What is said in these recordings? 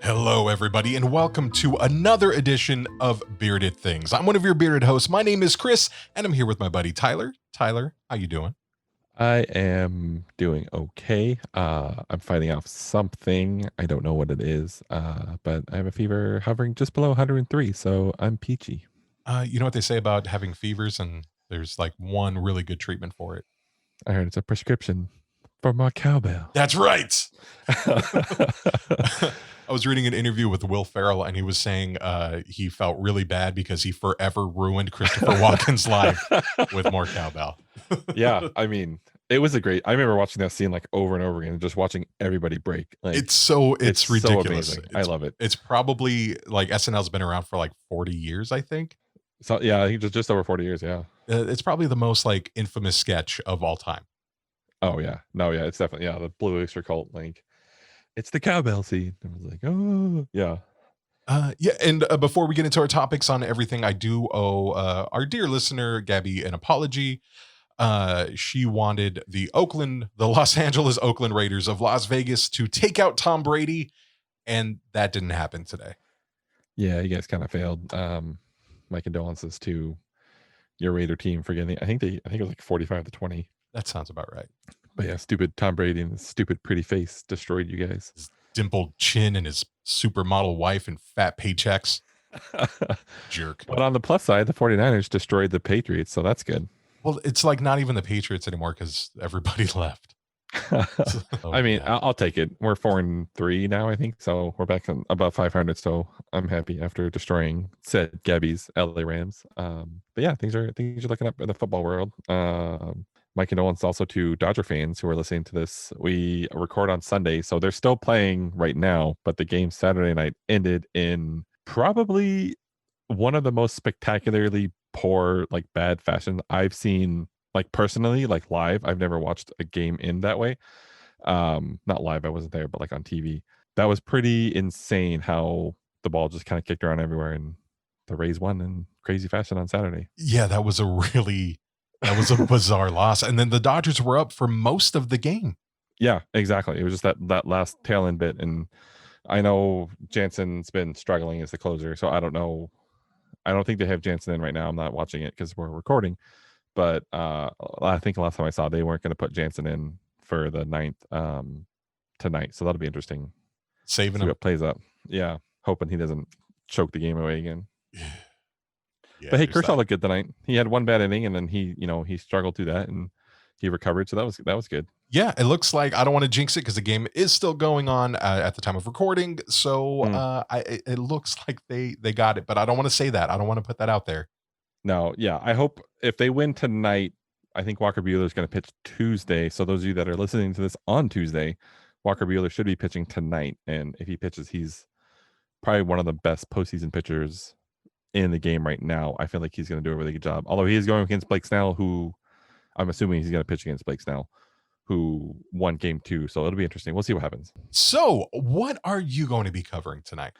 Hello, everybody, and welcome to another edition of Bearded Things. I'm one of your bearded hosts. My name is Chris, and I'm here with my buddy Tyler. Tyler, how you doing? I am doing okay. I'm fighting off something. I don't know what it is, but I have a fever hovering just below 103, so I'm peachy. You know what they say about having fevers, and there's like one really good treatment for it. I heard it's a prescription for my cowbell. That's right. I was reading an interview with Will Ferrell, and he was saying he felt really bad because he forever ruined Christopher Walken's life with more cowbell. Yeah, I mean, it was a great. I remember watching that scene like over and over again, and just watching everybody break. Like It's so ridiculous. amazing. I love it. It's probably like SNL's been around for like 40 years, I think. So yeah, I think just over 40 years. Yeah. It's probably the most like infamous sketch of all time. Oh yeah. No, yeah. It's definitely the Blue Oyster Cult. Like it's the cowbell scene. I was like, oh yeah. Yeah, and before we get into our topics on everything, I do owe our dear listener Gabby an apology. She wanted the Los Angeles Oakland Raiders of Las Vegas to take out Tom Brady, and that didn't happen today. Yeah, you guys kind of failed. My condolences to your Raider team for getting. I think it was like 45-20. That sounds about right. But yeah, stupid Tom Brady and his stupid pretty face destroyed you guys. His dimpled chin and his supermodel wife and fat paychecks. Jerk. But on the plus side, the 49ers destroyed the Patriots, so that's good. Well, it's like not even the Patriots anymore because everybody left. I mean, I'll take it. We're 4-3 now, I think. So we're back on above 500. So I'm happy after destroying said Gabby's LA Rams. But yeah, things are looking up in the football world. My condolences also to Dodger fans who are listening to this. We record on Sunday, so they're still playing right now, but the game Saturday night ended in probably one of the most spectacularly poor, like bad fashion I've seen, like personally, like live. I've never watched a game in that way. Not live, I wasn't there, but like on TV. That was pretty insane how the ball just kind of kicked around everywhere and the Rays won in crazy fashion on Saturday. Yeah, that was a bizarre loss. And then the Dodgers were up for most of the game. Yeah, exactly. It was just that last tail end bit. And I know Jansen's been struggling as the closer, so I don't know. I don't think they have Jansen in right now. I'm not watching it because we're recording. But I think last time I saw they weren't going to put Jansen in for the ninth tonight. So that'll be interesting. Saving See him. what plays up. Yeah. Hoping he doesn't choke the game away again. Yeah, But hey, Kershaw looked good tonight. He had one bad inning and then he struggled through that and he recovered. So that was good. Yeah, it looks like I don't want to jinx it because the game is still going on at the time of recording. So it looks like they got it, but I don't want to say that. I don't want to put that out there. No, yeah. I hope if they win tonight, I think Walker Buehler is going to pitch Tuesday. So those of you that are listening to this on Tuesday, Walker Buehler should be pitching tonight. And if he pitches, he's probably one of the best postseason pitchers in the game right now. I feel like he's going to do a really good job. Although he is going against Blake Snell, who I'm assuming he's going to pitch against Blake Snell, who won game 2. So it'll be interesting. We'll see what happens. So what are you going to be covering tonight?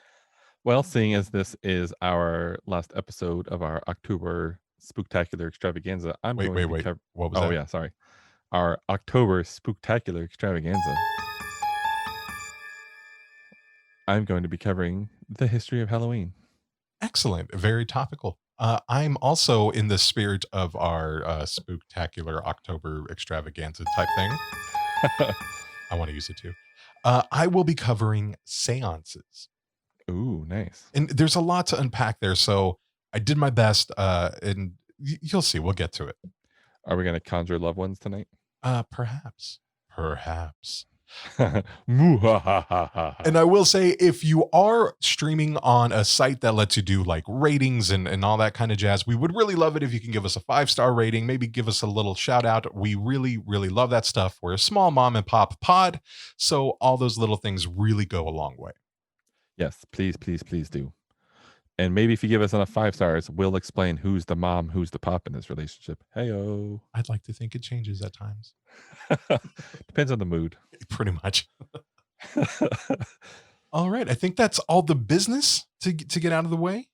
Well, seeing as this is our last episode of our October Spooktacular Extravaganza, Wait. What was that? Oh yeah, sorry. Our October Spooktacular Extravaganza. I'm going to be covering the history of Halloween. Excellent. Very topical. I'm also in the spirit of our spooktacular October extravaganza type thing. I want to use it too. I will be covering seances. Ooh, nice. And there's a lot to unpack there. So I did my best. And you'll see. We'll get to it. Are we going to conjure loved ones tonight? Perhaps. And And I will say, if you are streaming on a site that lets you do like ratings and all that kind of jazz, we would really love it if you can give us a 5-star rating, maybe give us a little shout out. We really, really love that stuff. We're a small mom and pop pod. So all those little things really go a long way. Yes, please do. And maybe if you give us enough 5 stars, we'll explain who's the mom, who's the pop in this relationship. Heyo. I'd like to think it changes at times. Depends on the mood. Pretty much. All right. I think that's all the business to get out of the way.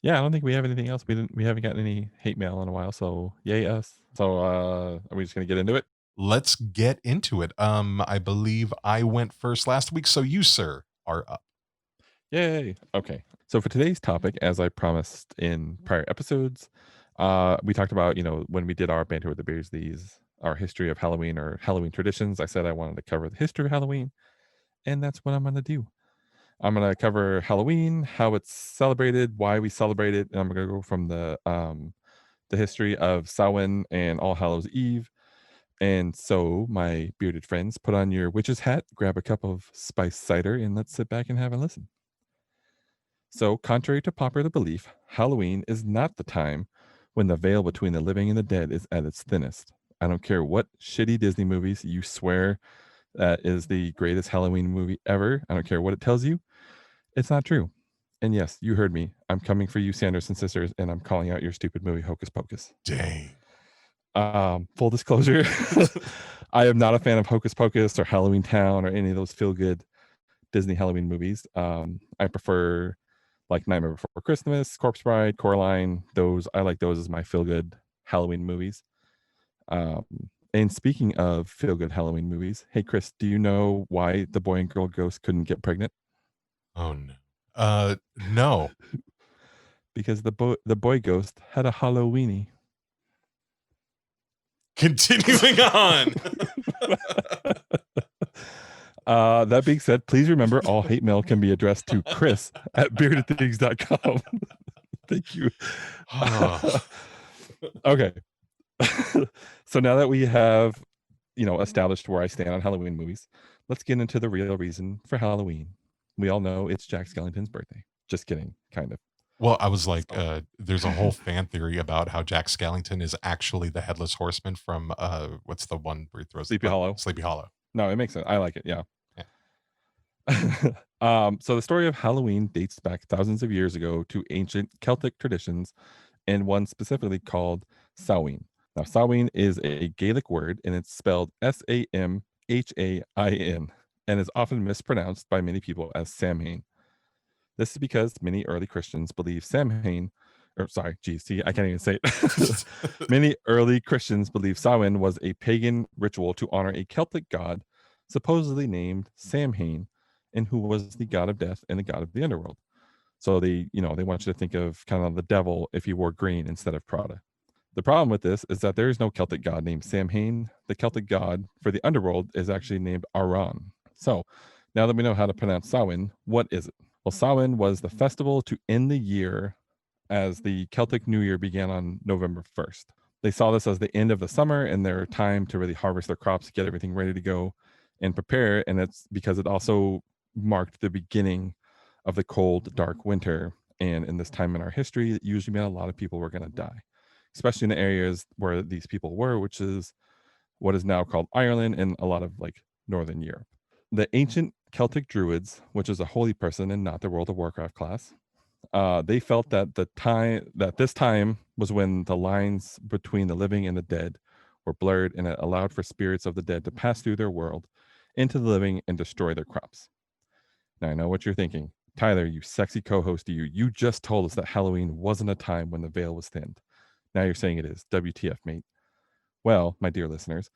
Yeah, I don't think we have anything else. We haven't gotten any hate mail in a while, so yay us. So are we just gonna get into it? Let's get into it. I believe I went first last week, so you, sir, are up. Yay. Okay. So for today's topic, as I promised in prior episodes, we talked about, when we did our Banter with the Beardsleys, our history of Halloween or Halloween traditions. I said I wanted to cover the history of Halloween, and that's what I'm going to do. I'm going to cover Halloween, how it's celebrated, why we celebrate it, and I'm going to go from the history of Samhain and All Hallows Eve. And so, my bearded friends, put on your witch's hat, grab a cup of spiced cider, and let's sit back and have a listen. So, contrary to popular belief, Halloween is not the time when the veil between the living and the dead is at its thinnest. I don't care what shitty Disney movies you swear that is the greatest Halloween movie ever. I don't care what it tells you. It's not true. And yes, you heard me. I'm coming for you, Sanderson sisters, and I'm calling out your stupid movie, Hocus Pocus. Dang. Full disclosure, I am not a fan of Hocus Pocus or Halloween Town or any of those feel-good Disney Halloween movies. I prefer like Nightmare Before Christmas, Corpse Bride, Coraline. I like those as my feel-good Halloween movies. And speaking of feel-good Halloween movies, hey Chris, do you know why the boy and girl ghost couldn't get pregnant? Oh no. No. Because the boy ghost had a Halloweenie. Continuing on. That being said, please remember all hate mail can be addressed to Chris at BeardedThings.com. Thank you. Okay. So now that we have, established where I stand on Halloween movies, let's get into the real reason for Halloween. We all know it's Jack Skellington's birthday. Just kidding, kind of. Well, I was like, there's a whole fan theory about how Jack Skellington is actually the headless horseman from what's the one where he throws Sleepy Hollow. Sleepy Hollow. No, it makes sense. I like it. Yeah. So the story of Halloween dates back thousands of years ago to ancient Celtic traditions, and one specifically called Samhain. Now, Samhain is a Gaelic word, and it's spelled Samhain, and is often mispronounced by many people as Samhain. This is because many early Christians believe Samhain, I can't even say it. Many early Christians believe Samhain was a pagan ritual to honor a Celtic god, supposedly named Samhain, and who was the god of death and the god of the underworld. So they want you to think of kind of the devil if he wore green instead of Prada. The problem with this is that there is no Celtic god named Samhain. The Celtic god for the underworld is actually named Aran. So now that we know how to pronounce Samhain, what is it? Well, Samhain was the festival to end the year as the Celtic New Year began on November 1st. They saw this as the end of the summer and their time to really harvest their crops, get everything ready to go and prepare. And it's because it also marked the beginning of the cold, dark winter. And in this time in our history, it usually meant a lot of people were going to die, especially in the areas where these people were, which is what is now called Ireland and a lot of like Northern Europe. The ancient Celtic Druids, which is a holy person and not the World of Warcraft class, they felt that this time was when the lines between the living and the dead were blurred, and it allowed for spirits of the dead to pass through their world into the living and destroy their crops. Now I know what you're thinking. Tyler, you sexy co-host, you just told us that Halloween wasn't a time when the veil was thinned. Now you're saying it is. WTF, mate. Well, my dear listeners,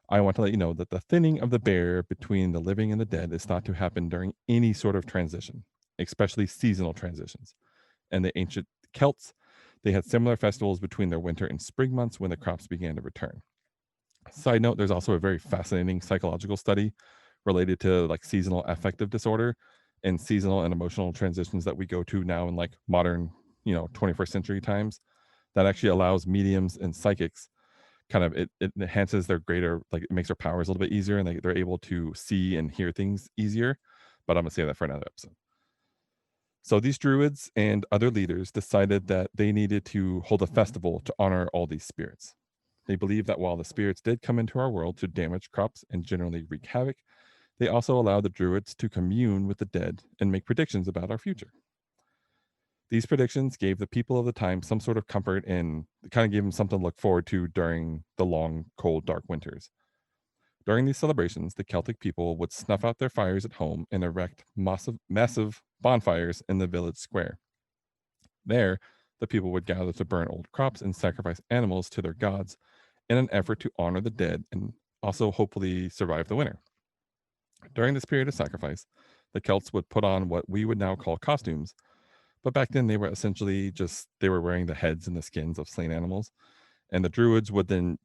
I want to let you know that the thinning of the barrier between the living and the dead is thought to happen during any sort of transition, especially seasonal transitions. And the ancient Celts, they had similar festivals between their winter and spring months when the crops began to return. Side note, there's also a very fascinating psychological study related to like seasonal affective disorder and seasonal and emotional transitions that we go to now in like modern, 21st century times, that actually allows mediums and psychics kind of, it enhances their greater, like it makes their powers a little bit easier, and they're able to see and hear things easier. But I'm gonna say that for another episode. So these druids and other leaders decided that they needed to hold a festival to honor all these spirits. They believed that while the spirits did come into our world to damage crops and generally wreak havoc, they also allowed the druids to commune with the dead and make predictions about our future. These predictions gave the people of the time some sort of comfort and kind of gave them something to look forward to during the long, cold, dark winters. During these celebrations, the Celtic people would snuff out their fires at home and erect massive bonfires in the village square. There, the people would gather to burn old crops and sacrifice animals to their gods in an effort to honor the dead and also hopefully survive the winter. During this period of sacrifice, The Celts would put on what we would now call costumes, but back then they were essentially just they were wearing the heads and the skins of slain animals, and the Druids would then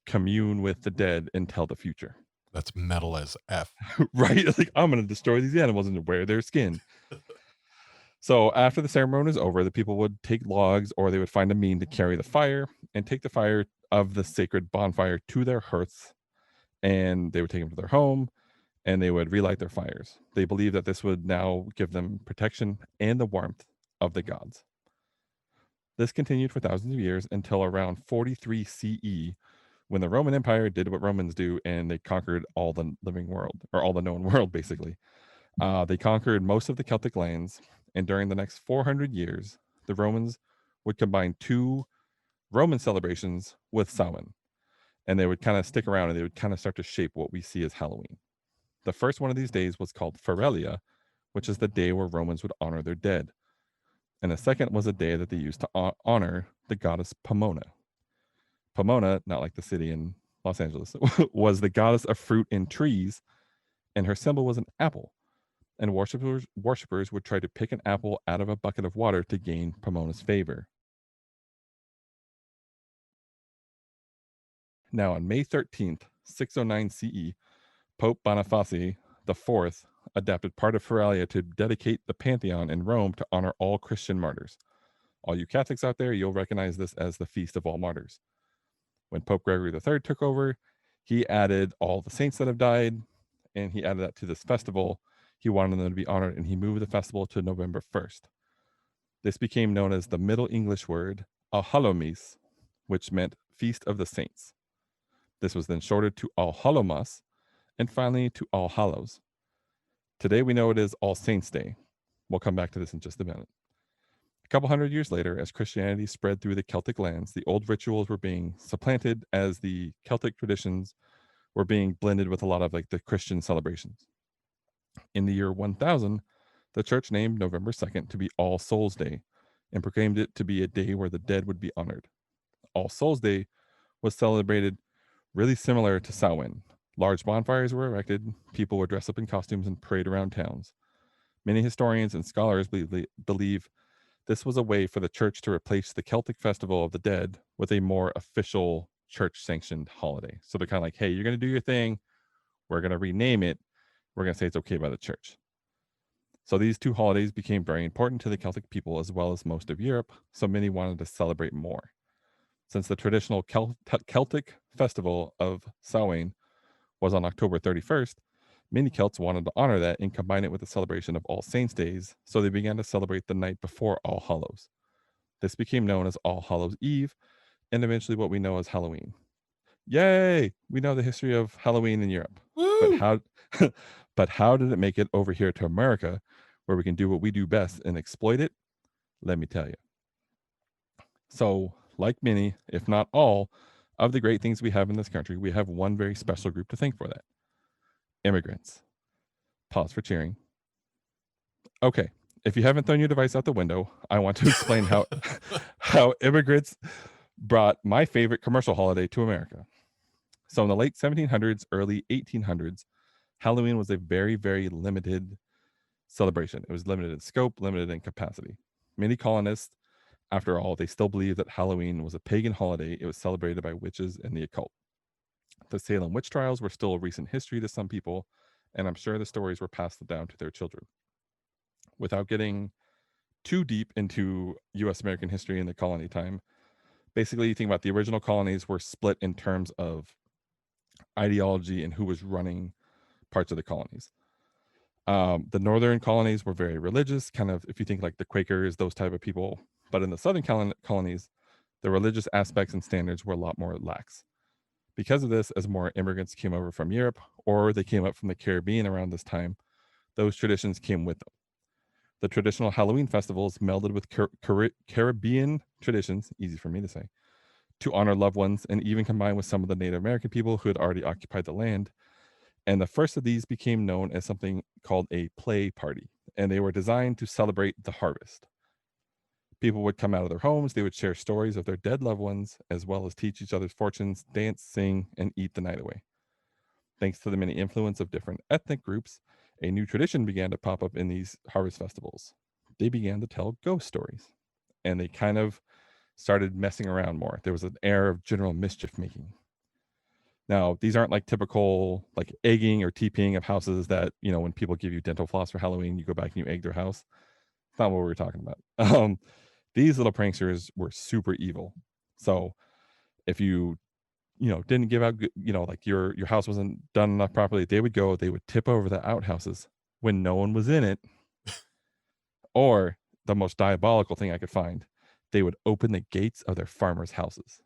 commune with the dead and tell the future. That's metal as F. Right? Like, I'm going to destroy these animals and wear their skin. So after the ceremony was over, the people would take logs or they would find a mean to carry the fire and take the fire of the sacred bonfire to their hearths, and they would take them to their home and they would relight their fires. They believed that this would now give them protection and the warmth of the gods. This continued for thousands of years until around 43 CE, when the Roman Empire did what Romans do and they conquered all the living world, or all the known world, basically. They conquered most of the Celtic lands, and during the next 400 years, the Romans would combine two Roman celebrations with Samhain, and they would kind of stick around and they would kind of start to shape what we see as Halloween. The first one of these days was called Ferelia, which is the day where Romans would honor their dead. And the second was a day that they used to honor the goddess Pomona. Pomona, not like the city in Los Angeles, was the goddess of fruit and trees, and her symbol was an apple. And worshippers would try to pick an apple out of a bucket of water to gain Pomona's favor. Now, on May 13th, 609 CE, Pope Boniface IV adapted part of Feralia to dedicate the Pantheon in Rome to honor all Christian martyrs. All you Catholics out there, you'll recognize this as the Feast of All Martyrs. When Pope Gregory III took over, he added all the saints that have died, and he added that to this festival. He wanted them to be honored, and he moved the festival to November 1st. This became known as the Middle English word Allhallows, which meant Feast of the Saints. This was then shortened to Allhallowmas, and finally to All Hallows. Today we know it is All Saints' Day. We'll come back to this in just a minute. A couple hundred years later, as Christianity spread through the Celtic lands, the old rituals were being supplanted as the Celtic traditions were being blended with a lot of like the Christian celebrations. In the year 1000, the church named November 2nd to be All Souls' Day and proclaimed it to be a day where the dead would be honored. All Souls' Day was celebrated really similar to Samhain. Large bonfires were erected, people would dress up in costumes and parade around towns. Many historians and scholars believe this was a way for the church to replace the Celtic Festival of the Dead with a more official church-sanctioned holiday. So they're kind of like, hey, you're going to do your thing. We're going to rename it. We're going to say it's okay by the church. So these two holidays became very important to the Celtic people as well as most of Europe, so many wanted to celebrate more. Since the traditional Celtic festival of Samhain was on October 31st, many Celts wanted to honor that and combine it with the celebration of All Saints' Days, so they began to celebrate the night before All Hallows. This became known as All Hallows' Eve, and eventually what we know as Halloween. Yay! We know the history of Halloween in Europe. Woo! But how did it make it over here to America, where we can do what we do best and exploit it? Let me tell you. So, like many, if not all, of the great things we have in this country, we have one very special group to thank for that. Immigrants. Pause for cheering. Okay, if you haven't thrown your device out the window, I want to explain how immigrants brought my favorite commercial holiday to America. So in the late 1700s, early 1800s, Halloween was a very, very limited celebration. It was limited in scope, limited in capacity. Many colonists, after all, they still believed that Halloween was a pagan holiday. It was celebrated by witches and the occult. The Salem witch trials were still a recent history to some people, and I'm sure the stories were passed down to their children. Without getting too deep into U.S. American history in the colony time, basically you think about the original colonies were split in terms of ideology and who was running parts of the colonies. The northern colonies were very religious, kind of if you think like the Quakers, those type of people. But in the southern colonies, the religious aspects and standards were a lot more lax. Because of this, as more immigrants came over from Europe or they came up from the Caribbean around this time, those traditions came with them. The traditional Halloween festivals melded with Caribbean traditions, easy for me to say, to honor loved ones and even combined with some of the Native American people who had already occupied the land. And the first of these became known as something called a play party, and they were designed to celebrate the harvest. People would come out of their homes, they would share stories of their dead loved ones, as well as teach each other's fortunes, dance, sing, and eat the night away. Thanks to the many influence of different ethnic groups A new tradition began to pop up in these harvest festivals. They began to tell ghost stories, and they kind of started messing around more. There was an air of general mischief making. Now, these aren't like typical like egging or TPing of houses that, when people give you dental floss for Halloween, you go back and you egg their house. It's not what we were talking about. These little pranksters were super evil. So if you, didn't give out, like your house wasn't done enough properly, they would tip over the outhouses when no one was in it. Or the most diabolical thing I could find, they would open the gates of their farmers' houses.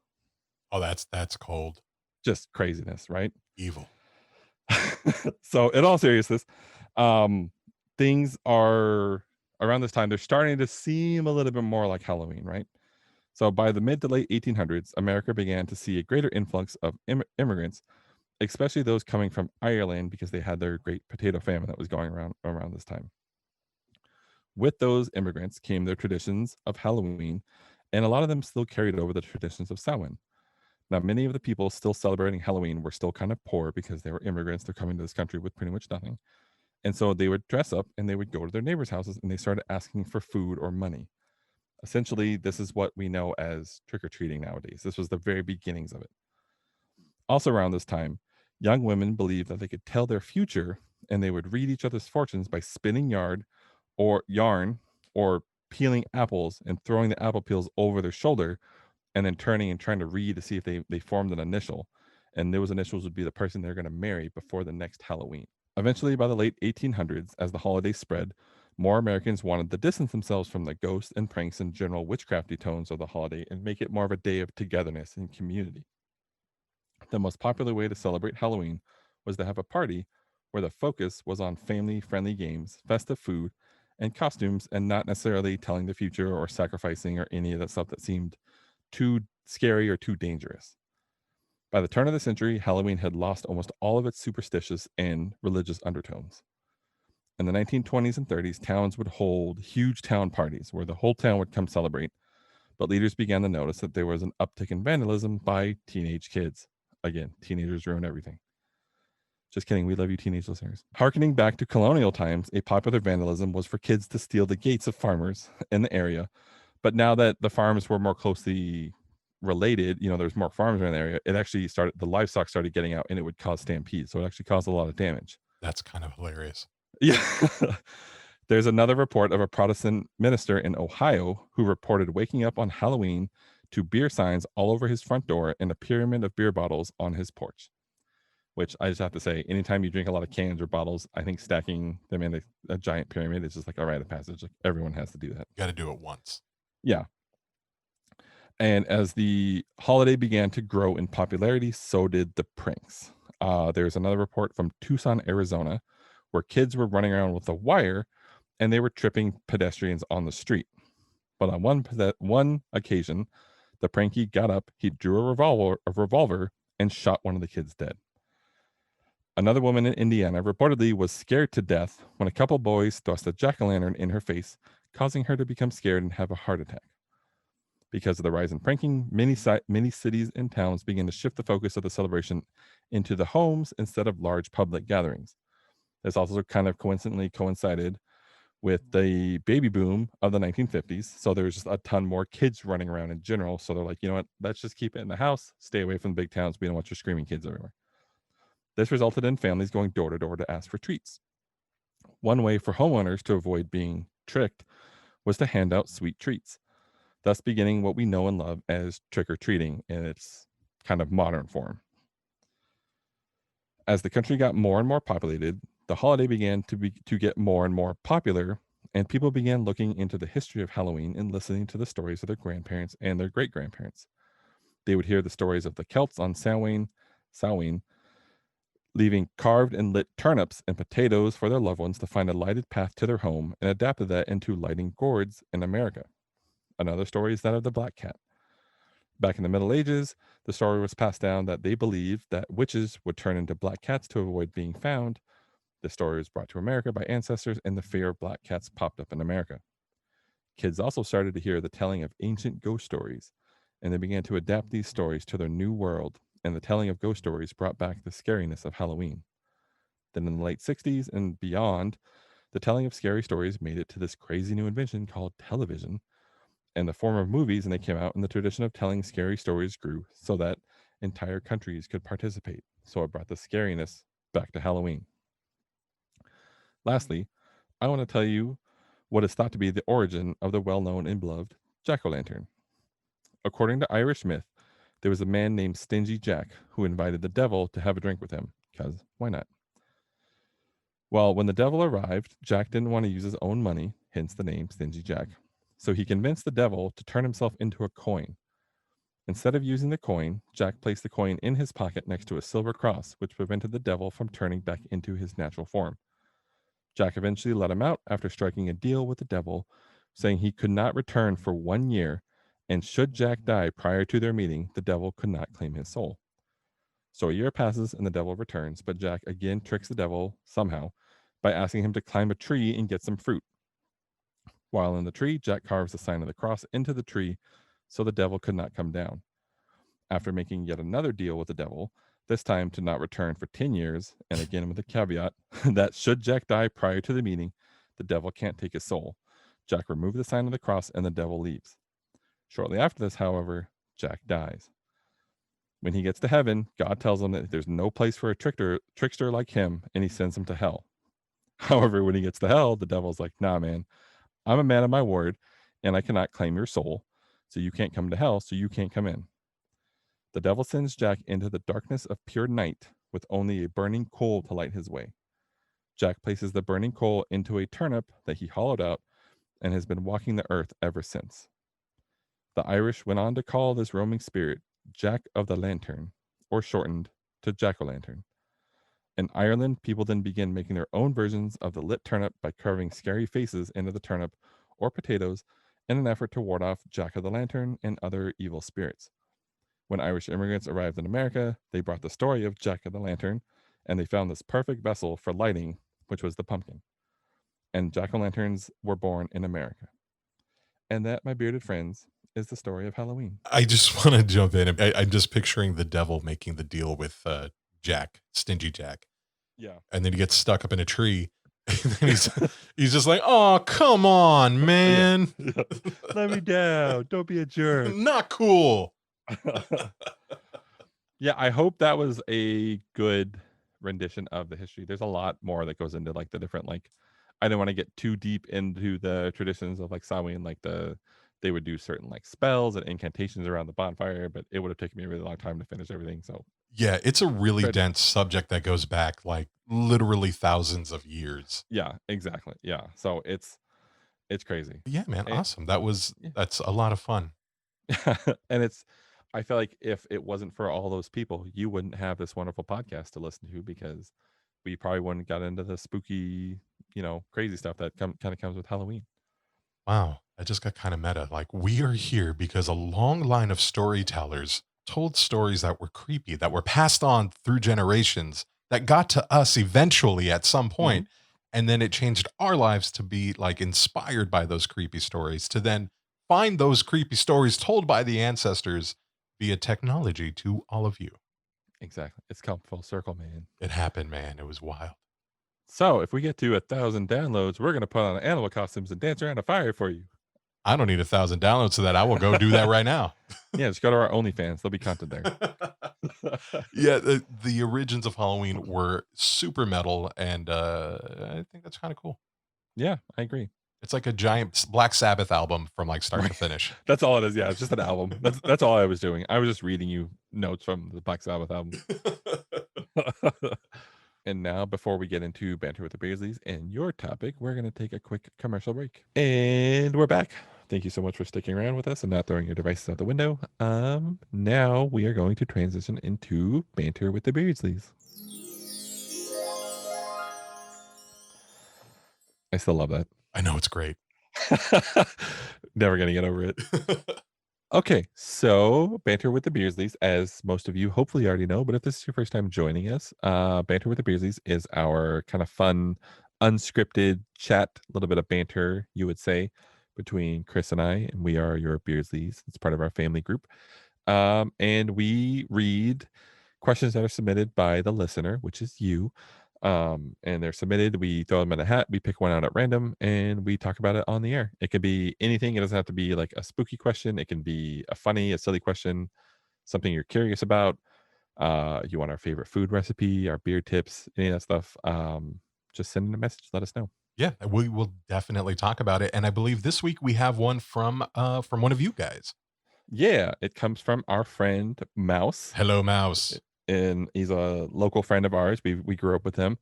Oh, that's cold. Just craziness, right? Evil. So in all seriousness, things are around this time, they're starting to seem a little bit more like Halloween, right? So by the mid to late 1800s, America began to see a greater influx of immigrants, especially those coming from Ireland because they had their great potato famine that was going around this time. With those immigrants came their traditions of Halloween, and a lot of them still carried over the traditions of Samhain. Now, many of the people still celebrating Halloween were still kind of poor because they were immigrants. They're coming to this country with pretty much nothing. And so they would dress up and they would go to their neighbors' houses and they started asking for food or money. Essentially, this is what we know as trick or treating nowadays. This was the very beginnings of it. Also, around this time, young women believed that they could tell their future and they would read each other's fortunes by spinning yarn or peeling apples and throwing the apple peels over their shoulder and then turning and trying to read to see if they formed an initial. And those initials would be the person they're going to marry before the next Halloween. Eventually, by the late 1800s, as the holiday spread, more Americans wanted to distance themselves from the ghosts and pranks and general witchcrafty tones of the holiday and make it more of a day of togetherness and community. The most popular way to celebrate Halloween was to have a party where the focus was on family-friendly games, festive food, and costumes, and not necessarily telling the future or sacrificing or any of that stuff that seemed too scary or too dangerous. By the turn of the century, Halloween had lost almost all of its superstitious and religious undertones. In the 1920s and 30s, towns would hold huge town parties where the whole town would come celebrate, but leaders began to notice that there was an uptick in vandalism by teenage kids. Again, teenagers ruin everything. Just kidding. We love you, teenage listeners. Harkening back to colonial times, a popular vandalism was for kids to steal the gates of farmers in the area. But now that the farms were more closely related, there's more farms around the area, the livestock started getting out and it would cause stampedes. So it actually caused a lot of damage. That's kind of hilarious. Yeah. There's another report of a Protestant minister in Ohio who reported waking up on Halloween to beer signs all over his front door and a pyramid of beer bottles on his porch. Which I just have to say, anytime you drink a lot of cans or bottles, I think stacking them in a giant pyramid is just like a rite of passage. Like everyone has to do that. You got to do it once. Yeah. And as the holiday began to grow in popularity, so did the pranks. There's another report from Tucson, Arizona, where kids were running around with a wire and they were tripping pedestrians on the street. But on one occasion, the pranky got up, he drew a revolver and shot one of the kids dead. Another woman in Indiana reportedly was scared to death when a couple boys thrust a jack-o'-lantern in her face, causing her to become scared and have a heart attack. Because of the rise in pranking, many cities and towns began to shift the focus of the celebration into the homes instead of large public gatherings. This also kind of coincidentally coincided with the baby boom of the 1950s. So there was just a ton more kids running around in general. So they're like, you know what, let's just keep it in the house, stay away from the big towns. We don't want your screaming kids everywhere. This resulted in families going door to door to ask for treats. One way for homeowners to avoid being tricked was to hand out sweet treats, thus beginning what we know and love as trick-or-treating in its kind of modern form. As the country got more and more populated, the holiday began to get more and more popular, and people began looking into the history of Halloween and listening to the stories of their grandparents and their great-grandparents. They would hear the stories of the Celts on Samhain, leaving carved and lit turnips and potatoes for their loved ones to find a lighted path to their home, and adapted that into lighting gourds in America. Another story is that of the black cat. Back in the Middle Ages, the story was passed down that they believed that witches would turn into black cats to avoid being found. The story was brought to America by ancestors, and the fear of black cats popped up in America. Kids also started to hear the telling of ancient ghost stories, and they began to adapt these stories to their new world, and the telling of ghost stories brought back the scariness of Halloween. Then in the late 60s and beyond, the telling of scary stories made it to this crazy new invention called television and the form of movies, and they came out, and the tradition of telling scary stories grew so that entire countries could participate. So it brought the scariness back to Halloween. Lastly, I want to tell you what is thought to be the origin of the well-known and beloved jack-o'-lantern. According to Irish myth, there was a man named Stingy Jack who invited the devil to have a drink with him, because why not? Well, when the devil arrived, Jack didn't want to use his own money, hence the name Stingy Jack. So he convinced the devil to turn himself into a coin. Instead of using the coin, Jack placed the coin in his pocket next to a silver cross, which prevented the devil from turning back into his natural form. Jack eventually let him out after striking a deal with the devil, saying he could not return for 1 year, and should Jack die prior to their meeting, the devil could not claim his soul. So a year passes and the devil returns, but Jack again tricks the devil somehow by asking him to climb a tree and get some fruit. While in the tree, Jack carves the sign of the cross into the tree so the devil could not come down. After making yet another deal with the devil, this time to not return for 10 years, and again with a caveat that should Jack die prior to the meeting, the devil can't take his soul. Jack removes the sign of the cross and the devil leaves. Shortly after this, however, Jack dies. When he gets to heaven, God tells him that there's no place for a trickster like him, and he sends him to hell. However, when he gets to hell, the devil's like, nah, man, I'm a man of my word, and I cannot claim your soul, so you can't come to hell, so you can't come in. The devil sends Jack into the darkness of pure night with only a burning coal to light his way. Jack places the burning coal into a turnip that he hollowed out and has been walking the earth ever since. The Irish went on to call this roaming spirit Jack of the Lantern, or shortened to Jack-o'-lantern. In Ireland, people then began making their own versions of the lit turnip by carving scary faces into the turnip or potatoes in an effort to ward off Jack of the Lantern and other evil spirits. When Irish immigrants arrived in America, they brought the story of Jack of the Lantern, and they found this perfect vessel for lighting, which was the pumpkin. And jack-o'-lanterns were born in America. And that, my bearded friends, is the story of Halloween. I just want to jump in. I'm just picturing the devil making the deal with Jack, Stingy Jack. Yeah. And then he gets stuck up in a tree. And then he's just like, oh, come on, man. Yeah. Let me down. Don't be a jerk. Not cool. Yeah, I hope that was a good rendition of the history. There's a lot more that goes into like the different, like, I don't want to get too deep into the traditions of like Samhain, like they would do certain like spells and incantations around the bonfire, but it would have taken me a really long time to finish everything. So yeah, it's a really dense subject that goes back like literally thousands of years. Yeah, exactly. Yeah. So it's crazy. Yeah, man. And, Awesome. That's a lot of fun. and I feel like if it wasn't for all those people, you wouldn't have this wonderful podcast to listen to because we probably wouldn't got into the spooky, crazy stuff that kind of comes with Halloween. Wow. I just got kind of meta. Like, we are here because a long line of storytellers told stories that were creepy, that were passed on through generations, that got to us eventually at some point, and then it changed our lives to be like inspired by those creepy stories, to then find those creepy stories told by the ancestors via technology to all of you. Exactly. It's come full circle, man. It happened, man. It was wild. So if we get to 1,000 downloads, we're going to put on animal costumes and dance around a fire for you. I don't need 1,000 downloads so that I will go do that right now. Yeah, just go to our OnlyFans. There'll be content there. Yeah, the origins of Halloween were super metal, and I think that's kind of cool. Yeah, I agree. It's like a giant Black Sabbath album from like start to finish. That's all it is. Yeah, it's just an album. That's all I was doing. I was just reading you notes from the Black Sabbath album. And now, before we get into Banter with the Beardsleys and your topic, we're going to take a quick commercial break. And we're back. Thank you so much for sticking around with us and not throwing your devices out the window. Now we are going to transition into Banter with the Beardsleys. I still love that. I know, it's great. Never going to get over it. Okay, so Banter with the Beardsleys, as most of you hopefully already know, but if this is your first time joining us, Banter with the Beardsleys is our kind of fun, unscripted chat, a little bit of banter, you would say, between Chris and I, and we are your Beardsleys. It's part of our family group. And we read questions that are submitted by the listener, which is you, and they're submitted. We throw them in a hat. We pick one out at random, and we talk about it on the air. It could be anything. It doesn't have to be like a spooky question. It can be a funny, a silly question, something you're curious about. You want our favorite food recipe, our beer tips, any of that stuff. Just send in a message. Let us know. Yeah, we will definitely talk about it. And I believe this week we have one from one of you guys. Yeah, it comes from our friend Mouse. Hello, Mouse. And he's a local friend of ours. We grew up with him.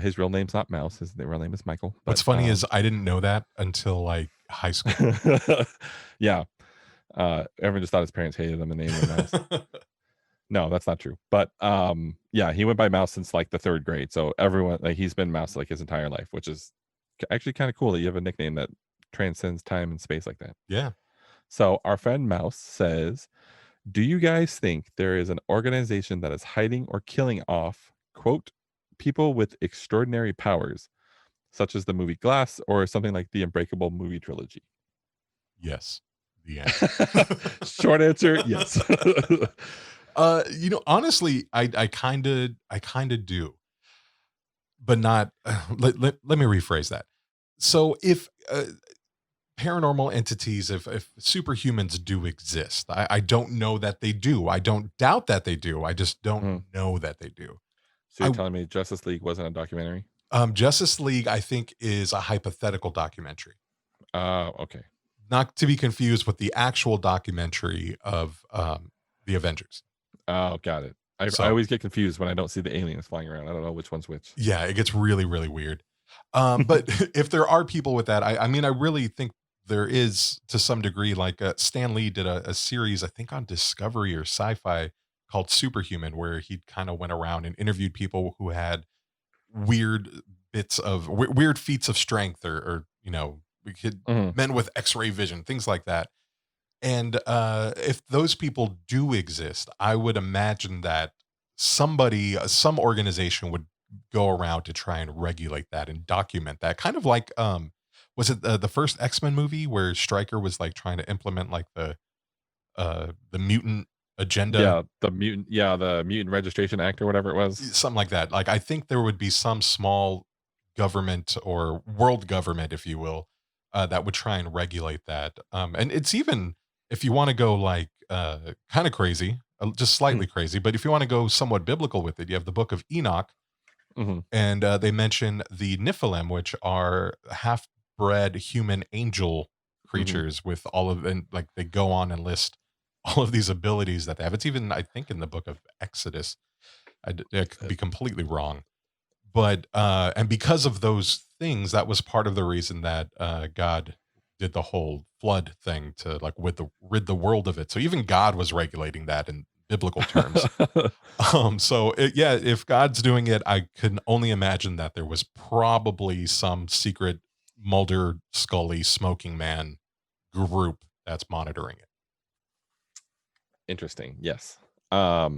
His real name's not Mouse. His real name is Michael. But, what's funny is I didn't know that until like high school. Yeah. Everyone just thought his parents hated him and named him Mouse. No, that's not true. But yeah, he went by Mouse since like the 3rd grade. So everyone, like, he's been Mouse like his entire life, which is actually kind of cool that you have a nickname that transcends time and space like that. Yeah. So our friend Mouse says, do you guys think there is an organization that is hiding or killing off, quote, people with extraordinary powers, such as the movie Glass or something like the Unbreakable movie trilogy? Yes. The answer. Short answer, yes. Honestly, I kind of do, but not. Let me rephrase that. So if paranormal entities, if superhumans do exist, I don't know that they do. I don't doubt that they do. I just don't know that they do. So you're telling me Justice League wasn't a documentary? Justice League, I think, is a hypothetical documentary. Okay. Not to be confused with the actual documentary of the Avengers. Oh, got it. I always get confused when I don't see the aliens flying around. I don't know which one's which. Yeah, it gets really, really weird. But if there are people with that, I mean, I really think there is, to some degree. Like Stan Lee did a series, I think on Discovery or Sci-Fi, called Superhuman, where he kind of went around and interviewed people who had weird bits of weird feats of strength, or men with X-ray vision, things like that. And if those people do exist, I would imagine that some organization would go around to try and regulate that and document that. Kind of like, was it the first X-Men movie where Stryker was like trying to implement like the mutant agenda? The mutant registration act or whatever it was. Something like that. Like, I think there would be some small government or world government, if you will, that would try and regulate that. And it's even, if you want to go like kind of crazy, just slightly crazy, but if you want to go somewhat biblical with it, you have the book of Enoch, and they mention the Nephilim, which are half-bred human angel creatures with all of, and like they go on and list all of these abilities that they have. It's even, I think, in the book of Exodus. I could be completely wrong. But and because of those things, that was part of the reason that God did the whole flood thing to like rid the world of it. So even God was regulating that in biblical terms. If God's doing it, I can only imagine that there was probably some secret Mulder, Scully, smoking man group that's monitoring it. Interesting. Yes. I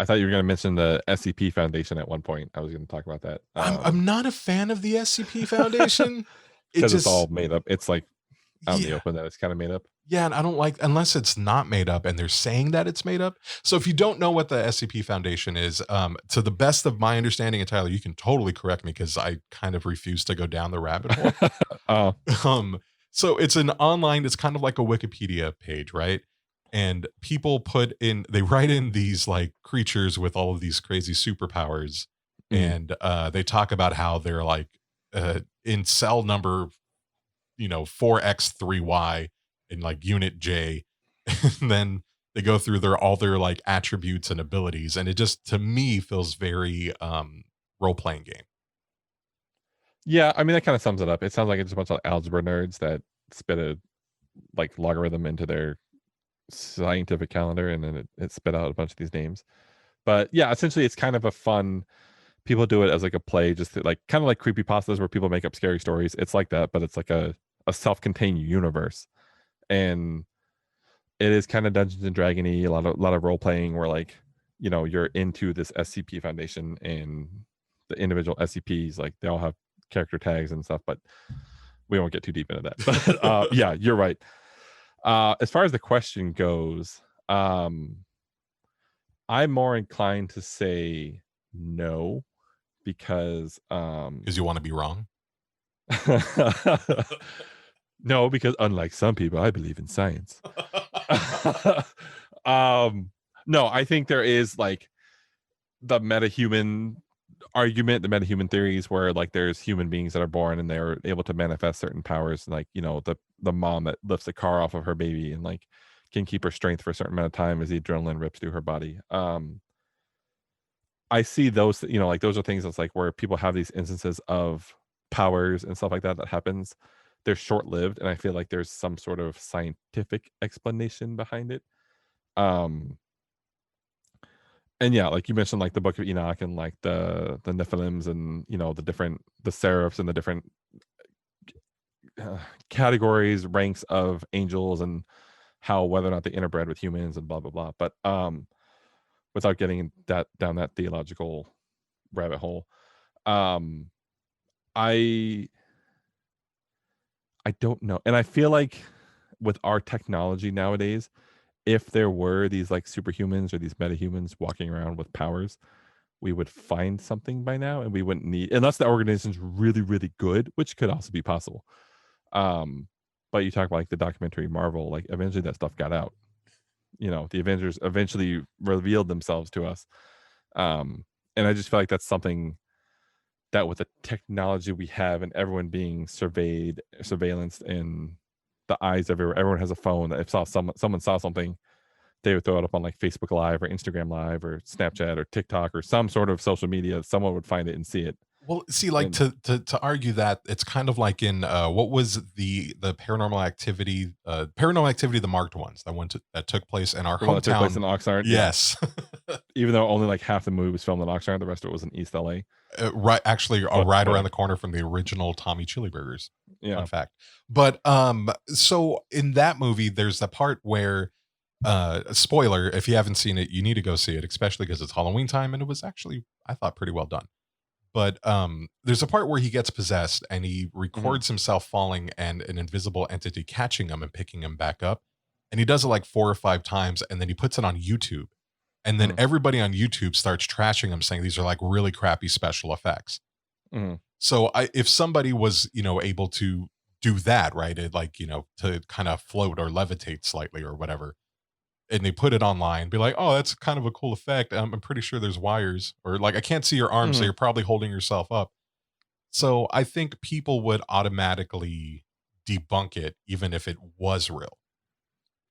thought you were going to mention the SCP Foundation at one point. I was going to talk about that. I'm not a fan of the SCP Foundation. Because it's all made up. It's like out in the open that it's kind of made up. Yeah, and I don't like, unless it's not made up and they're saying that it's made up. So if you don't know what the SCP Foundation is, to the best of my understanding, and Tyler, you can totally correct me because I kind of refuse to go down the rabbit hole. So it's an online, it's kind of like a Wikipedia page, right? And people they write in these like creatures with all of these crazy superpowers. And they talk about how they're like in cell number, 4X3Y in like unit J. And then they go through all their like attributes and abilities. And it just, to me, feels very role-playing game. Yeah, I mean, that kind of sums it up. It sounds like it's a bunch of algebra nerds that spit a like logarithm into their scientific calendar, and then it spit out a bunch of these names. But yeah, essentially it's kind of a fun, people do it as like a play, just to, like, kind of like creepypastas where people make up scary stories. It's like that, but it's like a self-contained universe. And it is kind of Dungeons and Dragony, a lot of role playing where, like, you're into this SCP Foundation, and the individual SCPs, like, they all have character tags and stuff, but we won't get too deep into that. But yeah, you're right. As far as the question goes, I'm more inclined to say no, because you want to be wrong. No, because unlike some people, I believe in science. No, I think there is like the metahuman argument, the metahuman theories where like there's human beings that are born and they're able to manifest certain powers, like, you know, the mom that lifts a car off of her baby and like can keep her strength for a certain amount of time as the adrenaline rips through her body. I see those, you know, like those are things that's like where people have these instances of powers and stuff like that that happens. They're short lived, and I feel like there's some sort of scientific explanation behind it. Um, and yeah, like you mentioned, like the Book of Enoch and like the Nephilims and, you know, the seraphs and the different categories, ranks of angels and how whether or not they interbred with humans and blah blah blah. But without getting that down that theological rabbit hole, um, I don't know, and I feel like with our technology nowadays, if there were these like superhumans or these metahumans walking around with powers, we would find something by now, and we wouldn't need, unless the organization's really really good, which could also be possible. But you talk about like the documentary Marvel, like eventually that stuff got out. You know, the Avengers eventually revealed themselves to us. And I just feel like that's something that with the technology we have and everyone being surveillanced in the eyes of everyone has a phone, that if someone saw something, they would throw it up on like Facebook Live or Instagram Live or Snapchat or TikTok or some sort of social media. Someone would find it and see it. Well, see, like And to argue that, it's kind of like in what was the paranormal activity, the marked ones that took place in our the one that took place in hometown. Oxnard, Yes. even though only like half the movie was filmed in Oxnard, the rest of it was in East LA. Right, actually, But right around whatever. the corner from the original Tommy Chili Burgers. Yeah. Fun fact. But so in that movie, there's the part where spoiler, if you haven't seen it, you need to go see it, especially because it's Halloween time, and it was actually, I thought, pretty well done. But there's a part where he gets possessed and he Mhm. records himself falling and an invisible entity catching him and picking him back up. And he does it like 4 or 5 times, and then he puts it on YouTube. And then Mhm. everybody on YouTube starts trashing him, saying these are like really crappy special effects. Mhm. So if somebody was, able to do that, right, it like, to kind of float or levitate slightly or whatever, and they put it online, be like, oh, that's kind of a cool effect. I'm pretty sure there's wires, or like, I can't see your arm, so Mhm. you're probably holding yourself up. So I think people would automatically debunk it, even if it was real.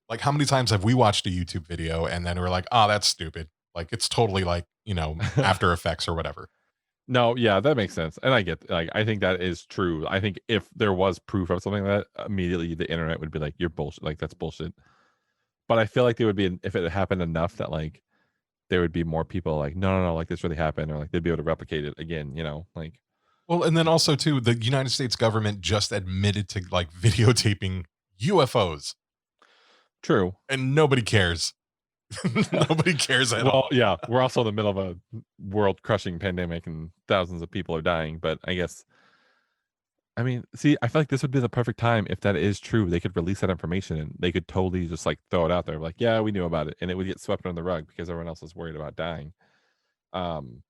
Like, how many times have we watched a YouTube video and then we're like, oh, that's stupid. Like, it's totally like, After Effects or whatever. No, yeah, that makes sense. And I get, like, I think that is true. I think if there was proof of something like that, immediately the internet would be like, you're bullshit. Like, that's bullshit. But I feel like there would be, if it happened enough that like there would be more people like, no, no, no, like this really happened, or like they'd be able to replicate it again, you know, like. Well, and then also too, the United States government just admitted to like videotaping UFOs, True. and nobody cares. Nobody cares at Well, all. yeah, we're also in the middle of a world crushing pandemic and thousands of people are dying. But I guess, I mean, see, I feel like this would be the perfect time if that is true. They could release that information and they could totally just like throw it out there, like, yeah, we knew about it, and it would get swept under the rug because everyone else is worried about dying. Um,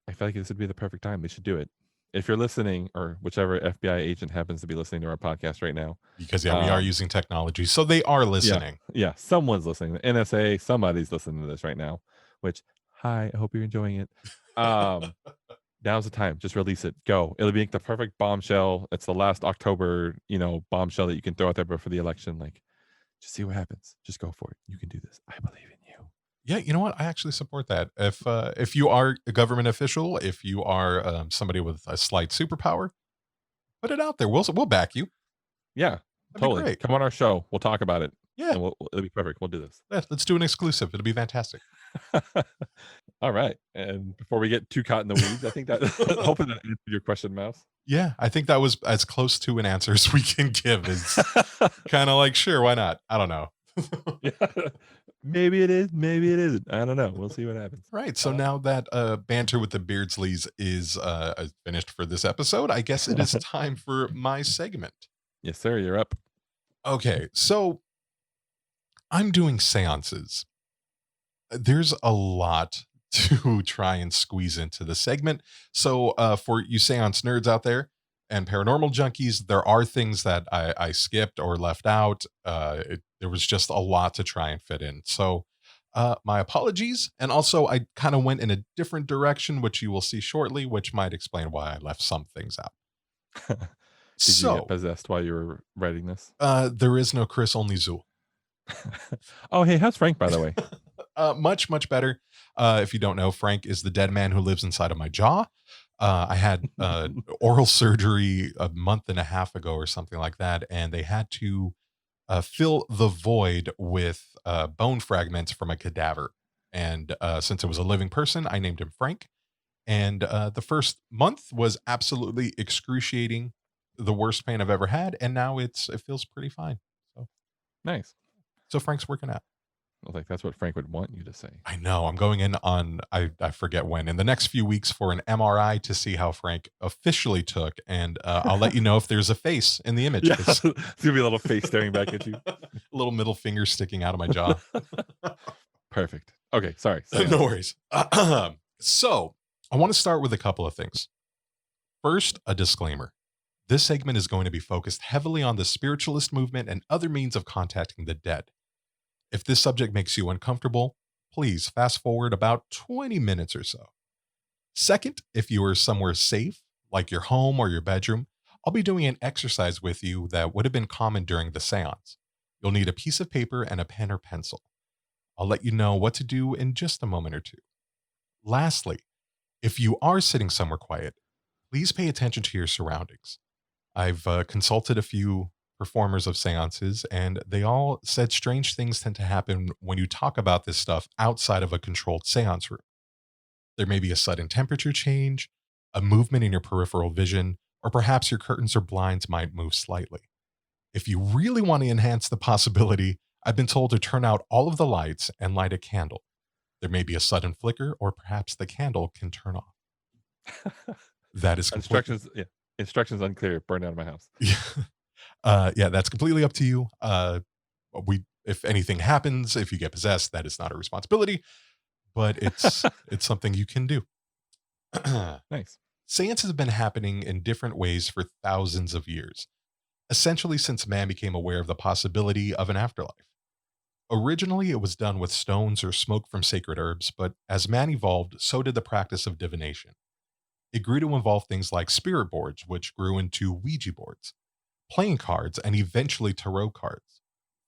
I feel like this would be the perfect time. They should do it. If you're listening, or whichever FBI agent happens to be listening to our podcast right now, Because yeah, we are um, using technology, so they are yeah, listening. yeah, someone's listening. The NSA, somebody's listening to this right now. Which, hi, I hope you're enjoying it. Um, Now's the time. Just release it. Go. It'll be like the perfect bombshell. It's the last October, bombshell that you can throw out there before the election. Like, just see what happens. Just go for it. You can do this. I believe in you. Yeah, you know what? I actually support that. If you are a government official, if you are somebody with a slight superpower, put it out there. We'll back you. Yeah, That'd be totally. great. Come on our show. We'll talk about it, Yeah, and it'll be perfect. We'll do this. let's do an exclusive. It'll be fantastic. All right. And before we get too caught in the weeds, I think that hopefully that answered your question, Mouse. Yeah, I think that was as close to an answer as we can give. Is kind of like, sure, why not? I don't know. Yeah. Maybe it is, maybe it isn't. I don't know. We'll see what happens. Right. So now that banter with the Beardsleys is finished for this episode, I guess it is time for my segment. Yes, sir. You're up. Okay, so I'm doing seances. There's a lot to try and squeeze into the segment. So, for you seance nerds out there and paranormal junkies, there are things that I skipped or left out. There was just a lot to try and fit in. So, my apologies. And also, I kind of went in a different direction, which you will see shortly, which might explain why I left some things out. Did you get So, possessed while you were writing this? there is no Chris, only Zool. Oh, hey, how's Frank, by the way? Much better. If you don't know, Frank is the dead man who lives inside of my jaw. I had oral surgery a month and a half ago or something like that, and they had to fill the void with bone fragments from a cadaver. And since it was a living person, I named him Frank. And the first month was absolutely excruciating, the worst pain I've ever had, and now it feels pretty fine. So, Nice. so Frank's working out. I think that's what Frank would want you to say. I know. I'm going in on I forget when in the next few weeks for an MRI to see how Frank officially took, and I'll let you know if there's a face in the image. Yeah, it's gonna be a little face staring back at you. A little middle finger sticking out of my jaw. Perfect. Okay, sorry. No worries. So I want to start with a couple of things. First, a disclaimer. This segment is going to be focused heavily on the spiritualist movement and other means of contacting the dead. If this subject makes you uncomfortable, please fast forward about 20 minutes or so. Second, if you are somewhere safe, like your home or your bedroom, I'll be doing an exercise with you that would have been common during the seance. You'll need a piece of paper and a pen or pencil. I'll let you know what to do in just a moment or two. Lastly, if you are sitting somewhere quiet, please pay attention to your surroundings. I've consulted a few performers of seances, and they all said strange things tend to happen when you talk about this stuff outside of a controlled seance room. There may be a sudden temperature change, a movement in your peripheral vision, or perhaps your curtains or blinds might move slightly. If you really want to enhance the possibility, I've been told to turn out all of the lights and light a candle. There may be a sudden flicker, or perhaps the candle can turn off. That is instructions. Yeah, instructions unclear. Burn out of my house. Yeah, that's completely up to you. If anything happens, if you get possessed, that is not a responsibility, but it's something you can do. Nice. Seances have been happening in different ways for thousands of years, essentially since man became aware of the possibility of an afterlife. Originally, it was done with stones or smoke from sacred herbs, but as man evolved, so did the practice of divination. It grew to involve things like spirit boards, which grew into Ouija boards, playing cards, and eventually tarot cards.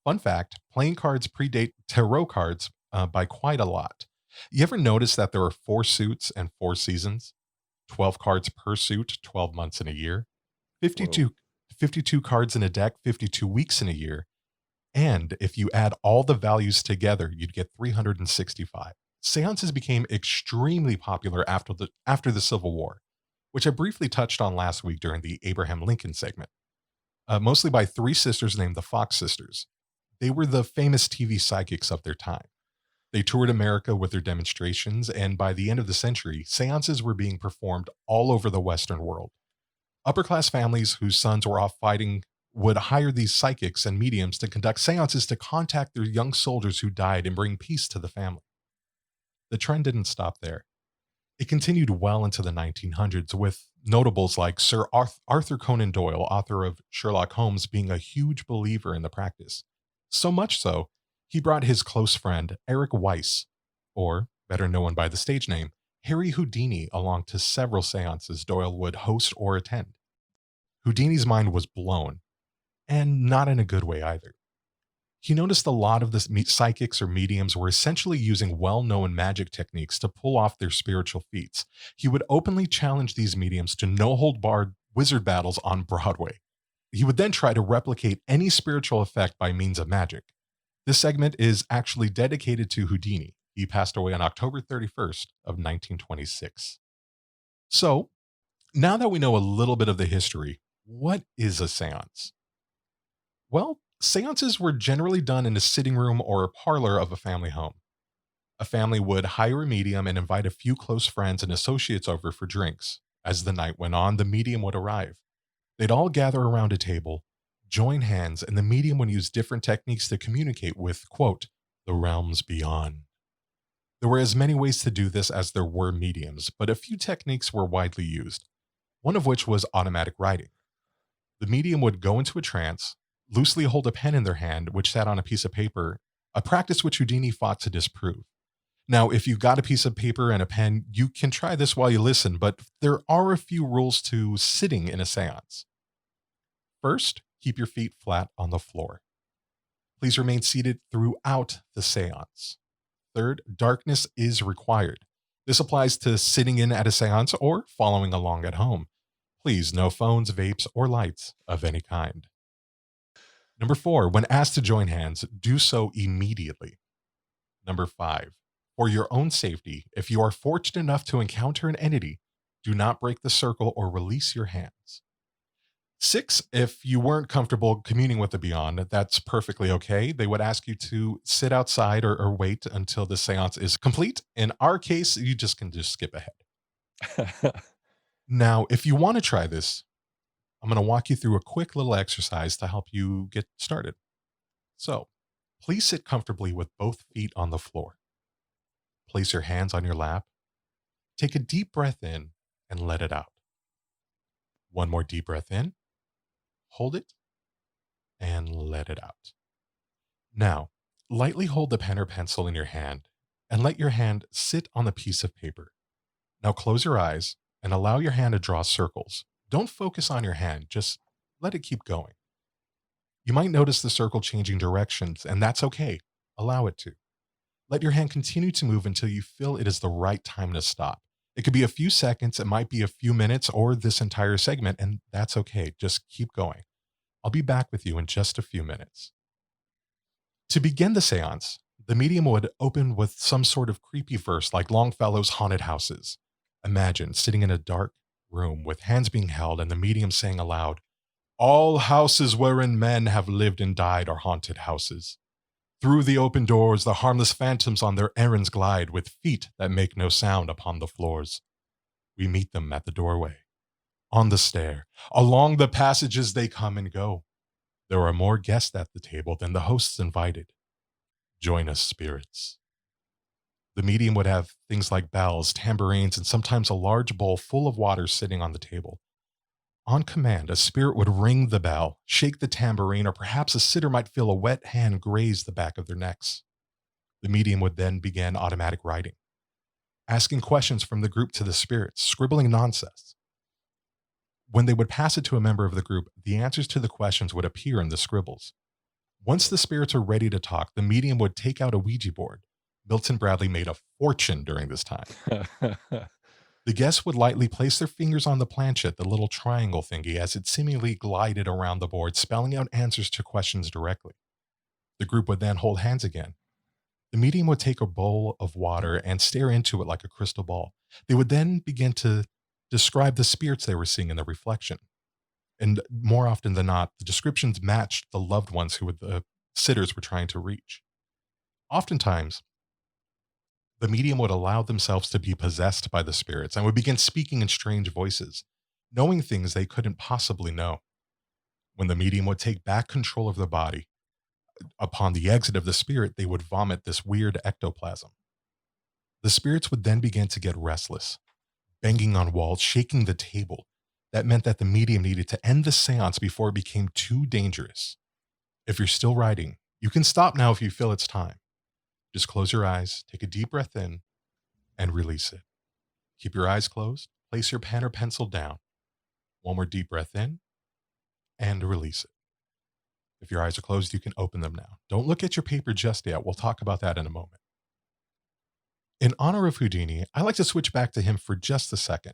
Fun fact, playing cards predate tarot cards by quite a lot. You ever notice that there are 4 suits and 4 seasons? 12 cards per suit, 12 months in a year. 52 cards in a deck, 52 weeks in a year. And if you add all the values together, you'd get 365. Seances became extremely popular after the Civil War, which I briefly touched on last week during the Abraham Lincoln segment. Mostly by 3 sisters named the Fox Sisters. They were the famous TV psychics of their time. They toured America with their demonstrations, and by the end of the century, seances were being performed all over the Western world. Upper-class families whose sons were off fighting would hire these psychics and mediums to conduct seances to contact their young soldiers who died and bring peace to the family. The trend didn't stop there. It continued well into the 1900s, with notables like Sir Arthur Conan Doyle, author of Sherlock Holmes, being a huge believer in the practice. So much so, he brought his close friend Eric Weiss, or better known by the stage name, Harry Houdini, along to several seances Doyle would host or attend. Houdini's mind was blown, and not in a good way either. He noticed a lot of the psychics or mediums were essentially using well-known magic techniques to pull off their spiritual feats. He would openly challenge these mediums to no-hold-barred wizard battles on Broadway. He would then try to replicate any spiritual effect by means of magic. This segment is actually dedicated to Houdini. He passed away on October 31st of 1926. So, now that we know a little bit of the history, what is a seance? Well, seances were generally done in a sitting room or a parlor of a family home. A family would hire a medium and invite a few close friends and associates over for drinks. As the night went on, the medium would arrive. They'd all gather around a table, join hands, and the medium would use different techniques to communicate with, quote, the realms beyond. There were as many ways to do this as there were mediums, but a few techniques were widely used, one of which was automatic writing. The medium would go into a trance, loosely hold a pen in their hand, which sat on a piece of paper, a practice which Houdini fought to disprove. Now, if you got a piece of paper and a pen, you can try this while you listen, but there are a few rules to sitting in a seance. First, keep your feet flat on the floor. Please remain seated throughout the seance. Third, darkness is required. This applies to sitting in at a seance or following along at home. Please, no phones, vapes, or lights of any kind. Number 4, when asked to join hands, do so immediately. Number 5, for your own safety, if you are fortunate enough to encounter an entity, do not break the circle or release your hands. 6, if you weren't comfortable communing with the beyond, that's perfectly okay. They would ask you to sit outside or wait until the seance is complete. In our case, you can just skip ahead. Now, if you want to try this, I'm going to walk you through a quick little exercise to help you get started. So, please sit comfortably with both feet on the floor. Place your hands on your lap. Take a deep breath in and let it out. One more deep breath in. Hold it and let it out. Now, lightly hold the pen or pencil in your hand and let your hand sit on the piece of paper. Now close your eyes and allow your hand to draw circles. Don't focus on your hand, just let it keep going. You might notice the circle changing directions, and that's okay. Allow it to. Let your hand continue to move until you feel it is the right time to stop. It could be a few seconds, it might be a few minutes, or this entire segment, and that's okay. Just keep going. I'll be back with you in just a few minutes. To begin the seance, the medium would open with some sort of creepy verse like Longfellow's Haunted Houses. Imagine sitting in a dark room with hands being held and the medium saying aloud, "All houses wherein men have lived and died are haunted houses. Through the open doors, the harmless phantoms on their errands glide with feet that make no sound upon the floors. We meet them at the doorway, on the stair, along the passages they come and go. There are more guests at the table than the hosts invited. Join us, spirits." The medium would have things like bells, tambourines, and sometimes a large bowl full of water sitting on the table. On command, a spirit would ring the bell, shake the tambourine, or perhaps a sitter might feel a wet hand graze the back of their necks. The medium would then begin automatic writing, asking questions from the group to the spirits, scribbling nonsense. When they would pass it to a member of the group, the answers to the questions would appear in the scribbles. Once the spirits are ready to talk, the medium would take out a Ouija board. Milton Bradley made a fortune during this time. The guests would lightly place their fingers on the planchette, the little triangle thingy, as it seemingly glided around the board, spelling out answers to questions directly. The group would then hold hands again. The medium would take a bowl of water and stare into it like a crystal ball. They would then begin to describe the spirits they were seeing in the reflection. And more often than not, the descriptions matched the loved ones who the sitters were trying to reach. Oftentimes, the medium would allow themselves to be possessed by the spirits and would begin speaking in strange voices, knowing things they couldn't possibly know. When the medium would take back control of the body, upon the exit of the spirit, they would vomit this weird ectoplasm. The spirits would then begin to get restless, banging on walls, shaking the table. That meant that the medium needed to end the seance before it became too dangerous. If you're still writing, you can stop now if you feel it's time. Just close your eyes, take a deep breath in, and release it. Keep your eyes closed, place your pen or pencil down. One more deep breath in, and release it. If your eyes are closed, you can open them now. Don't look at your paper just yet. We'll talk about that in a moment. In honor of Houdini, I like to switch back to him for just a second.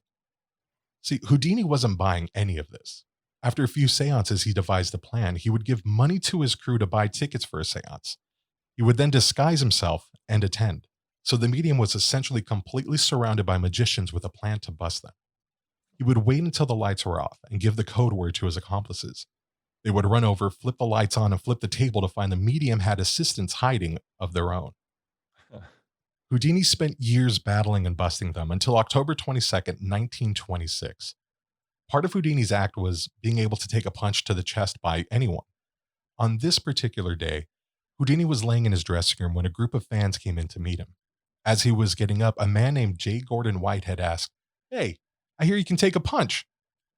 See, Houdini wasn't buying any of this. After a few seances, he devised a plan. He would give money to his crew to buy tickets for a seance. He would then disguise himself and attend. So the medium was essentially completely surrounded by magicians with a plan to bust them. He would wait until the lights were off and give the code word to his accomplices. They would run over, flip the lights on, and flip the table to find the medium had assistants hiding of their own. Houdini spent years battling and busting them until October 22nd, 1926. Part of Houdini's act was being able to take a punch to the chest by anyone. On this particular day, Houdini was laying in his dressing room when a group of fans came in to meet him. As he was getting up, a man named J. Gordon Whitehead asked, "Hey, I hear you can take a punch."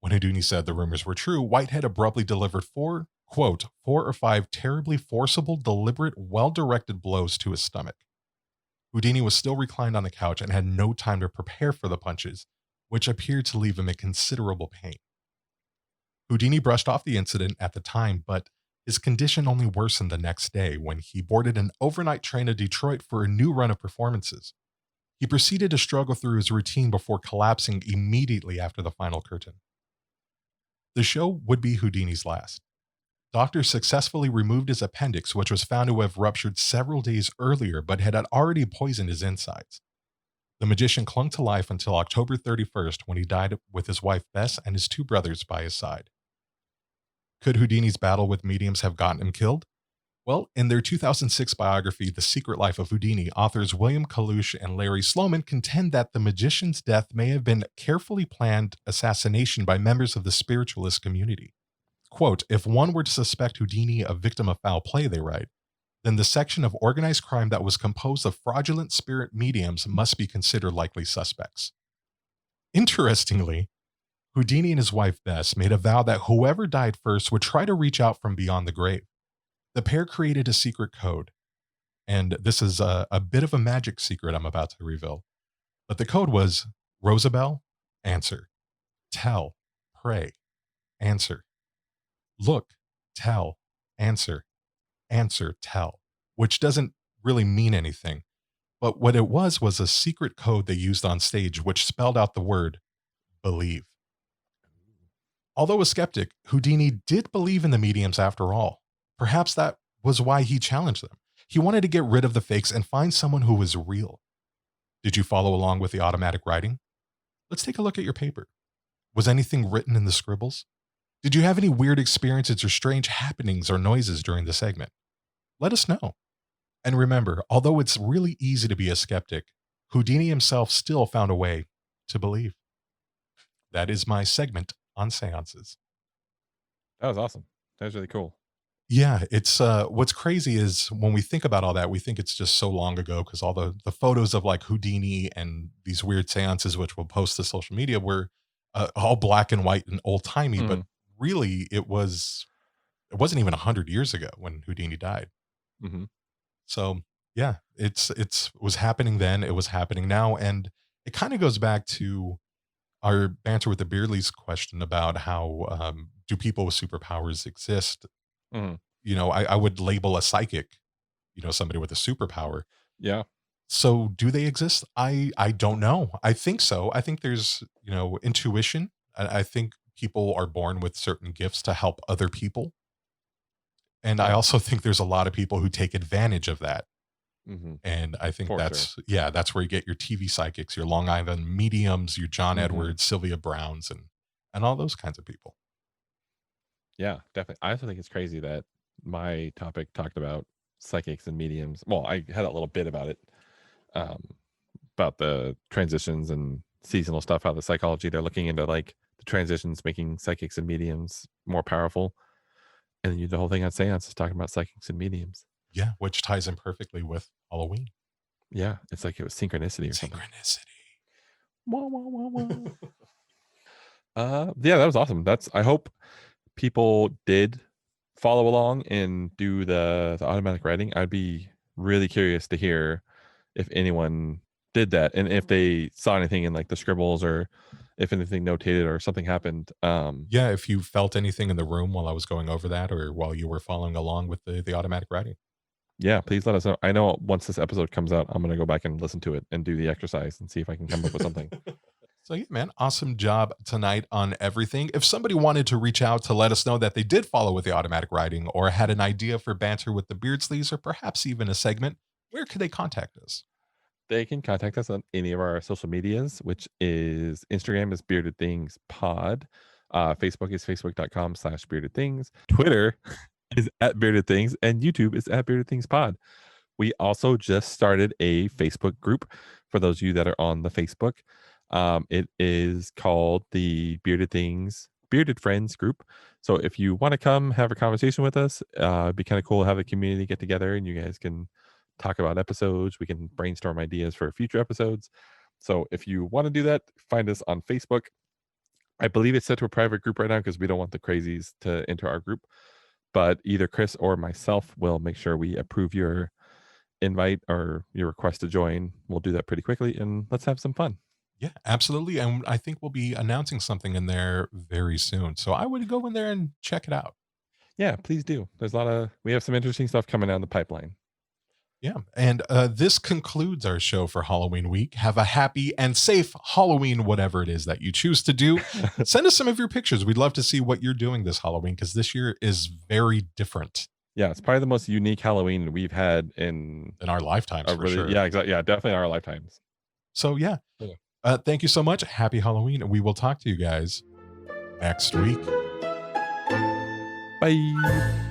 When Houdini said the rumors were true, Whitehead abruptly delivered quote, 4 or 5 terribly forcible, deliberate, well-directed blows to his stomach. Houdini was still reclined on the couch and had no time to prepare for the punches, which appeared to leave him in considerable pain. Houdini brushed off the incident at the time, but his condition only worsened the next day when he boarded an overnight train to Detroit for a new run of performances. He proceeded to struggle through his routine before collapsing immediately after the final curtain. The show would be Houdini's last. Doctors successfully removed his appendix, which was found to have ruptured several days earlier but had already poisoned his insides. The magician clung to life until October 31st, when he died with his wife Bess and his 2 brothers by his side. Could Houdini's battle with mediums have gotten him killed? Well, in their 2006 biography, The Secret Life of Houdini, authors William Kalush and Larry Sloman contend that the magician's death may have been carefully planned assassination by members of the spiritualist community. Quote, if one were to suspect Houdini a victim of foul play, they write, then the section of organized crime that was composed of fraudulent spirit mediums must be considered likely suspects. Interestingly, Houdini and his wife Bess made a vow that whoever died first would try to reach out from beyond the grave. The pair created a secret code, and this is a bit of a magic secret I'm about to reveal. But the code was Rosabelle, answer. Tell, pray, answer. Look, tell, answer, answer, tell, which doesn't really mean anything. But what it was a secret code they used on stage, which spelled out the word believe. Although a skeptic, Houdini did believe in the mediums after all. Perhaps that was why he challenged them. He wanted to get rid of the fakes and find someone who was real. Did you follow along with the automatic writing? Let's take a look at your paper. Was anything written in the scribbles? Did you have any weird experiences or strange happenings or noises during the segment? Let us know. And remember, although it's really easy to be a skeptic, Houdini himself still found a way to believe. That is my segment on seances. That was awesome. That was really cool. Yeah, it's what's crazy is when we think about all that, we think it's just so long ago because all the photos of like Houdini and these weird seances, which we'll post to social media, were all black and white and old timey. But really, it wasn't even 100 years ago when Houdini died. Mm-hmm. So yeah, it was happening then. It was happening now, and it kind of goes back to our banter with the Beardleys question about how do people with superpowers exist? Mm-hmm. You know, I would label a psychic, somebody with a superpower. Yeah. So do they exist? I don't know. I think so. I think there's, intuition. I think people are born with certain gifts to help other people. And I also think there's a lot of people who take advantage of that. Mm-hmm. And I think that's where you get your TV psychics, your Long Island mediums, your John Edwards, Sylvia Browns, and all those kinds of people. Yeah, definitely. I also think it's crazy that my topic talked about psychics and mediums. Well, I had a little bit about it, about the transitions and seasonal stuff, how the psychology, they're looking into like the transitions, making psychics and mediums more powerful. And then the whole thing on Seance is talking about psychics and mediums. Yeah, which ties in perfectly with Halloween. Yeah, it's like it was synchronicity or something. Wah, wah, wah, wah. Yeah, that was awesome. I hope people did follow along and do the automatic writing. I'd be really curious to hear if anyone did that and if they saw anything in like the scribbles or if anything notated or something happened. Yeah, if you felt anything in the room while I was going over that or while you were following along with the automatic writing. Yeah, please let us know. I know once this episode comes out, I'm going to go back and listen to it and do the exercise and see if I can come up with something. So yeah, man, awesome job tonight on everything. If somebody wanted to reach out to let us know that they did follow with the automatic writing or had an idea for banter with the Beardsleys or perhaps even a segment, where could they contact us? They can contact us on any of our social medias, which is Instagram is BeardedThingsPod. Facebook is facebook.com/BeardedThings. Twitter is @BeardedThings, and YouTube is @BeardedThingsPod. We also just started a Facebook group for those of you that are on the Facebook. It is called the Bearded Friends group. So if you want to come have a conversation with us, it'd be kind of cool to have a community get together and you guys can talk about episodes. We can brainstorm ideas for future episodes. So if you want to do that, find us on Facebook. I believe it's set to a private group right now because we don't want the crazies to enter our group. But either Chris or myself will make sure we approve your invite or your request to join. We'll do that pretty quickly, and let's have some fun. Yeah, absolutely. And I think we'll be announcing something in there very soon. So I would go in there and check it out. Yeah, please do. We have some interesting stuff coming down the pipeline. Yeah. And this concludes our show for Halloween week. Have a happy and safe Halloween, whatever it is that you choose to do. Send us some of your pictures. We'd love to see what you're doing this Halloween because this year is very different. Yeah, it's probably the most unique Halloween we've had in our lifetimes, for sure. Yeah, exactly. Yeah, definitely in our lifetimes. So, yeah. Thank you so much. Happy Halloween. And we will talk to you guys next week. Bye.